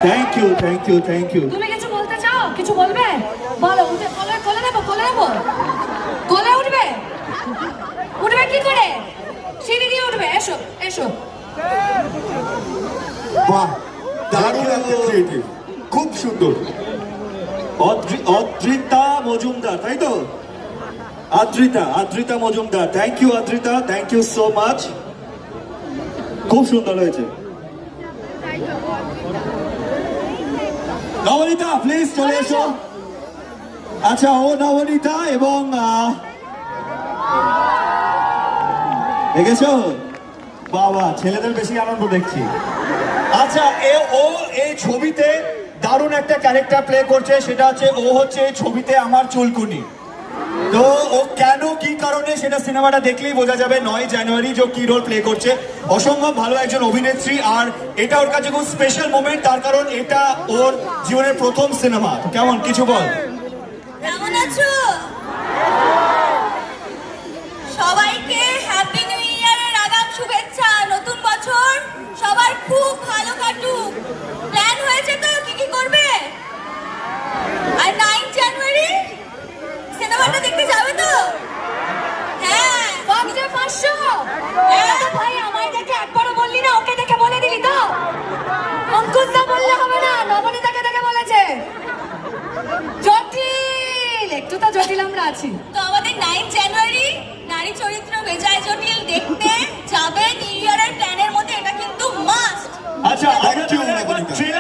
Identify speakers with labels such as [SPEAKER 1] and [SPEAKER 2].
[SPEAKER 1] Thank you thank you thank you.
[SPEAKER 2] তুমি কিছু বলতে চাও? কিছু বলবে? বলো। উঠে কোলে নেবো, কোলে নেবো। কোলে উঠবে? উঠবে কি করে? সিঁড়ি দিয়ে উঠবে। এসো এসো।
[SPEAKER 3] বাহ, দারুণ একটা ক্রিয়েটিভ, খুব সুন্দর।
[SPEAKER 1] অদ্রিতা মজুমদার, তাই তো? Adrita Majumdar, thank you Adrita, thank you so much. খুব সুন্দর হয়েছে। নবনীতা প্লিজ চলে এসো। আচ্ছা, ও নবনীতা এবং দেখেছো বাবা, ছেলেদের বেশি আনন্দ দেখছি। আচ্ছা, ও এই ছবিতে দারুণ একটা ক্যারেক্টার প্লে করছে, সেটা হচ্ছে ও হচ্ছে এই ছবিতে আমার চুলকুনি। তো ও কেন কি কারণে সেটা সিনেমাটা দেখলেই বোঝা যাবে। 9 জানুয়ারি যে কি রোল প্লে করছে, অসম্ভব ভালো একজন অভিনেত্রী। আর এটা ওর কাছে খুব স্পেশাল মোমেন্ট, তার কারণ এটা ওর জীবনের প্রথম সিনেমা। কেমন, কিছু বল।
[SPEAKER 4] কেমন আছো সবাইকে? হ্যাপি নিউ ইয়ারের আগাম শুভেচ্ছা। নতুন বছর সবার খুব ভালো কাটুক। প্ল্যান হয়েছে তো কি কি করবে? আর 9 জানুয়ারি সিনেমাটা দেখতে যাবে তো? হ্যাঁ,
[SPEAKER 2] বাকিটা 500। ভাই আমায় দেখে একবারও বললি না, ওকে দেখে বলে দিলি তো? অঙ্কুশদা বললে হবে না, নবনীতাকে দেখে বলেছে। জটিল, একটু তো জটিল আমরা আছি।
[SPEAKER 4] তো আমাদের 9 জানুয়ারি নারী চরিত্র বেজায় জটিল দেখতে যাবে নিউ ইয়ারের প্ল্যানের মধ্যে, এটা কিন্তু মাস্ট।
[SPEAKER 1] আচ্ছা,
[SPEAKER 3] Thank you, নবনীতা।